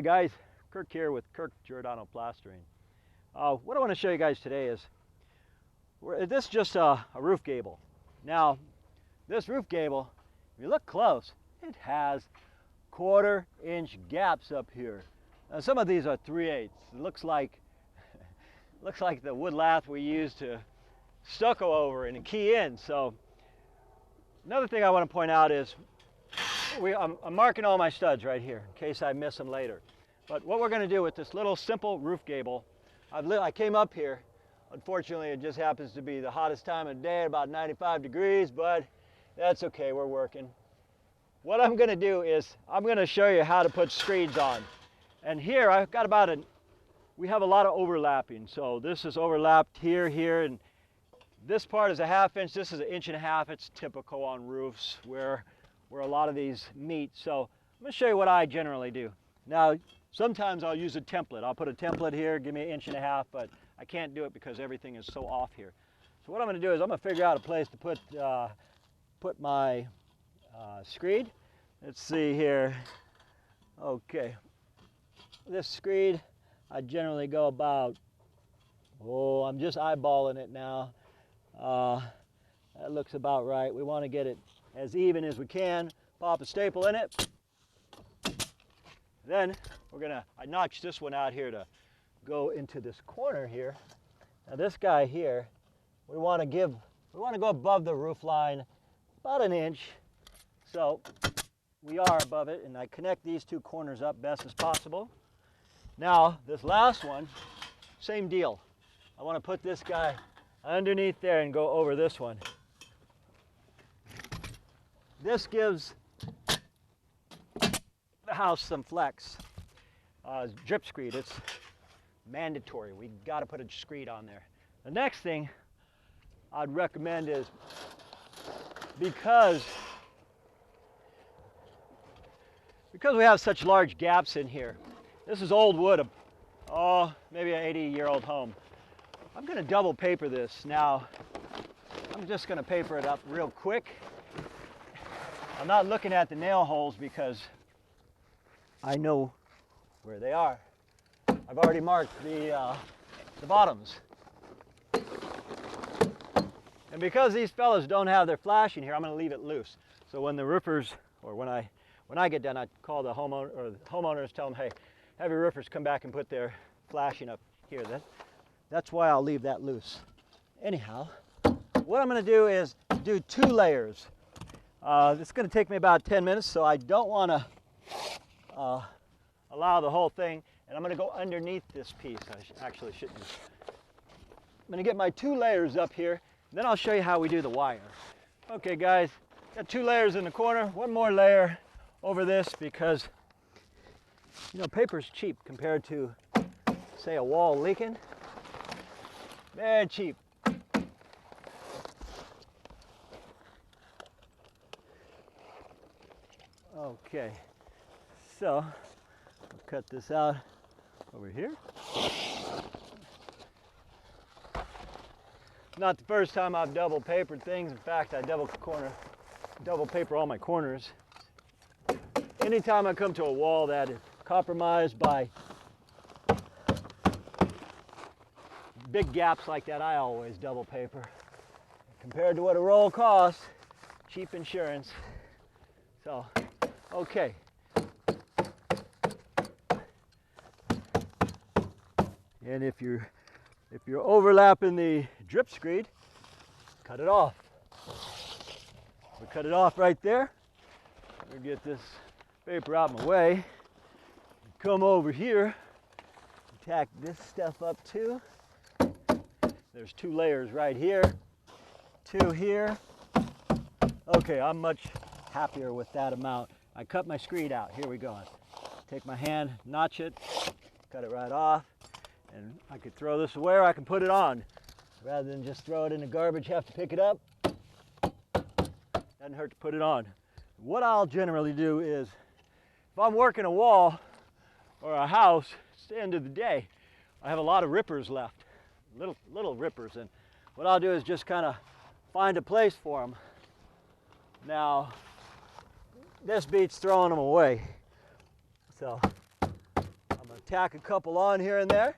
Hi guys, Kirk here with Kirk Giordano Plastering. What I want to show you guys today is, this is just a roof gable. Now, this roof gable, if you look close, it has 1/4-inch gaps up here. Now, some of these are 3/8. It looks like the wood lath we use to stucco over and key in. So, another thing I want to point out is, I'm marking all my studs right here in case I miss them later. But what we're going to do with this little simple roof gable, I came up here. Unfortunately, it just happens to be the hottest time of day, about 95 degrees, but that's okay, we're working. What I'm going to do is I'm going to show you how to put screeds on. And here I've got we have a lot of overlapping. So this is overlapped here, and this part is a 1/2 inch. This is 1.5 inches. It's typical on roofs where a lot of these meet. So I'm going to show you what I generally do. Now, sometimes I'll use a template. I'll put a template here, give me 1.5 inches, but I can't do it because everything is so off here. So what I'm going to do is I'm going to figure out a place to put my screed. Let's see here. Okay, this screed, I generally go about, I'm just eyeballing it now. That looks about right. We want to get it as even as we can. Pop a staple in it. Then I notched this one out here to go into this corner here. Now this guy here, we want to go above the roof line about 1 inch. So we are above it, and I connect these two corners up best as possible. Now this last one, same deal. I want to put this guy underneath there and go over this one. This gives the house some flex. Drip screed, it's mandatory. We got to put a screed on there. The next thing I'd recommend is, because we have such large gaps in here, this is old wood, maybe an 80-year-old home. I'm going to double paper this. Now, I'm just going to paper it up real quick. I'm not looking at the nail holes because I know where they are. I've already marked the bottoms. And because these fellas don't have their flashing here, I'm going to leave it loose. So when the roofers, or when I get done, I call the homeowner, or the homeowners, tell them, hey, have your roofers come back and put their flashing up here. That's why I'll leave that loose. Anyhow, what I'm going to do is do 2 layers. It's going to take me about 10 minutes, so I don't want to allow the whole thing. And I'm going to go underneath this piece. I actually shouldn't. I'm going to get my 2 layers up here. Then I'll show you how we do the wire. Okay, guys, got 2 layers in the corner. 1 more layer over this because, paper's cheap compared to, say, a wall leaking. Very cheap. Okay, so I'll cut this out over here. Not the first time I've double papered things. In fact, I double paper all my corners. Anytime I come to a wall that is compromised by big gaps like that, I always double paper. Compared to what a roll costs, cheap insurance. So, okay. And if you're overlapping the drip screed, cut it off. We cut it off right there. We'll get this paper out of my way. Come over here, tack this stuff up too. There's 2 layers right here, 2 here. Okay, I'm much happier with that amount. I cut my screed out. Here we go. Take my hand, notch it, cut it right off, and I could throw this away or I can put it on. Rather than just throw it in the garbage, have to pick it up. Doesn't hurt to put it on. What I'll generally do is, if I'm working a wall or a house, it's the end of the day. I have a lot of rippers left, little rippers, and what I'll do is just kind of find a place for them. Now, this beats throwing them away. So tack a couple on here and there.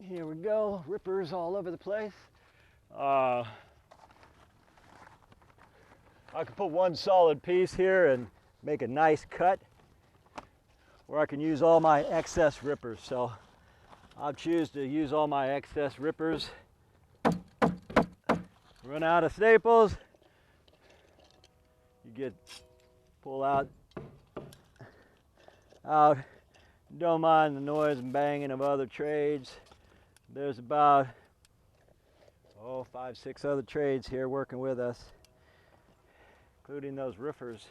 Here we go, rippers all over the place. I could put one solid piece here and make a nice cut, or I can use all my excess rippers. So I'll choose to use all my excess rippers. Run out of staples, you pull out. Don't mind the noise and banging of other trades. There's about 5, 6 other trades here working with us, including those roofers.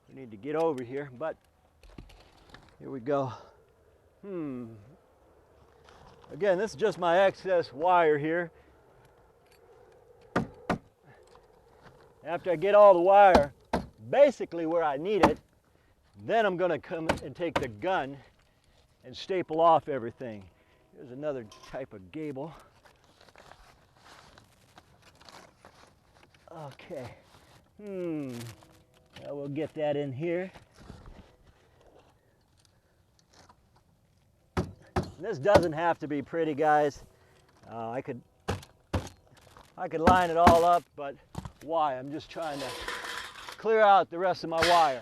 We need to get over here, but here we go. Again, this is just my excess wire here. After I get all the wire basically where I need it, then I'm going to come and take the gun and staple off everything. Here's another type of gable. Okay. Well, we'll get that in here. This doesn't have to be pretty, guys. I could line it all up, but why? I'm just trying to clear out the rest of my wire.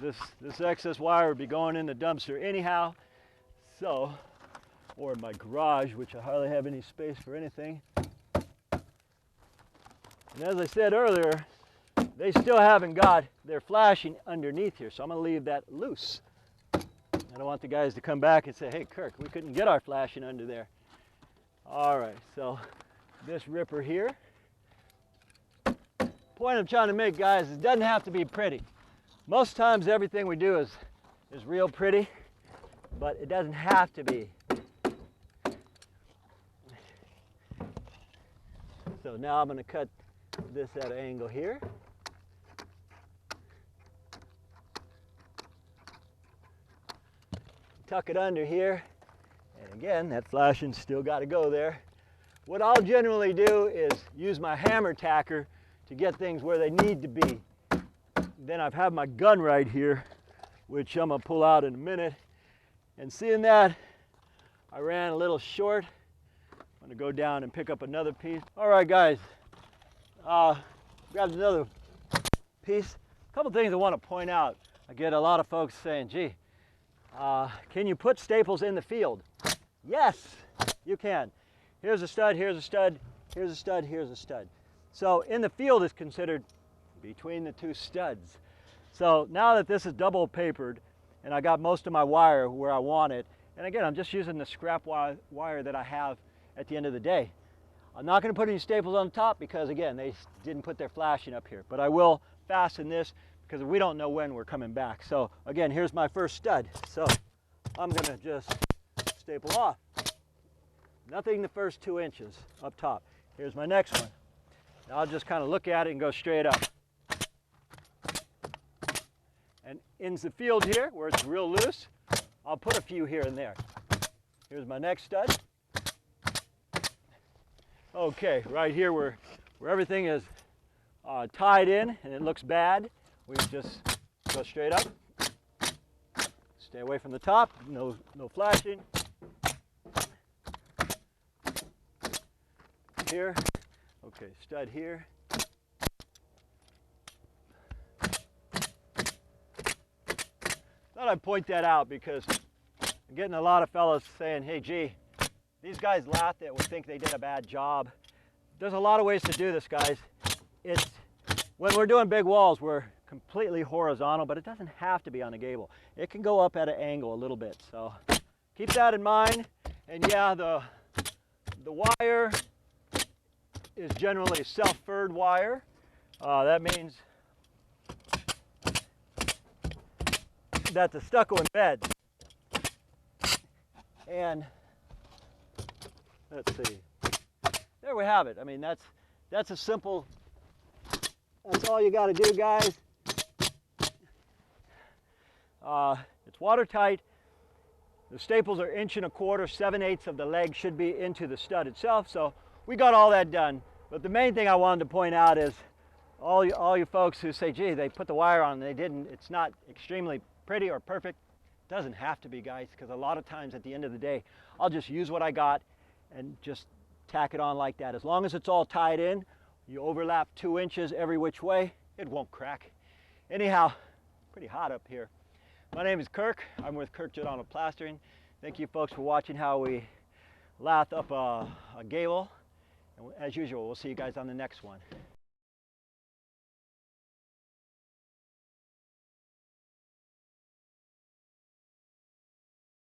This excess wire would be going in the dumpster anyhow, so, or in my garage, which I hardly have any space for anything. And as I said earlier, they still haven't got their flashing underneath here, so I'm going to leave that loose. I don't want the guys to come back and say, hey Kirk, we couldn't get our flashing under there. All right, so this ripper here. Point I'm trying to make, guys, is it doesn't have to be pretty. Most times everything we do is real pretty, but it doesn't have to be. So now I'm going to cut this at an angle here. Tuck it under here, and again, that flashing's still got to go there. What I'll generally do is use my hammer tacker to get things where they need to be. Then I've had my gun right here, which I'm going to pull out in a minute. And seeing that I ran a little short, I'm going to go down and pick up another piece. All right, guys, grabbed another piece. A couple things I want to point out. I get a lot of folks saying, gee, can you put staples in the field? Yes, you can. Here's a stud, here's a stud, here's a stud, here's a stud. So in the field is considered between the two studs. So now that this is double papered and I got most of my wire where I want it, and again, I'm just using the scrap wire that I have at the end of the day. I'm not going to put any staples on top because again, they didn't put their flashing up here, but I will fasten this because we don't know when we're coming back. So again, here's my first stud. So I'm going to just staple off. Nothing the first 2 inches up top. Here's my next one. Now I'll just kind of look at it and go straight up. And in the field here, where it's real loose, I'll put a few here and there. Here's my next stud. Okay, right here where everything is tied in and it looks bad, we just go straight up. Stay away from the top, no flashing. Here, okay, stud here. Thought I'd point that out because I'm getting a lot of fellas saying, hey, gee, these guys laugh that would think they did a bad job. There's a lot of ways to do this, guys. When we're doing big walls, we're completely horizontal, but it doesn't have to be on the gable. It can go up at an angle a little bit, so keep that in mind. And yeah, the wire is generally self-furred wire. That means that the stucco embeds. And let's see, there we have it. I mean, that's a simple, that's all you got to do, guys. It's watertight. The staples are 1¼ inch, 7/8 of the leg should be into the stud itself. So we got all that done. But the main thing I wanted to point out is all you folks who say, gee, they put the wire on and they didn't, it's not extremely pretty or perfect. It doesn't have to be, guys, because a lot of times at the end of the day, I'll just use what I got and just tack it on like that. As long as it's all tied in, you overlap 2 inches every which way, it won't crack. Anyhow, pretty hot up here. My name is Kirk. I'm with Kirk Giordano Plastering. Thank you folks for watching how we lath up a gable. And as usual, we'll see you guys on the next one.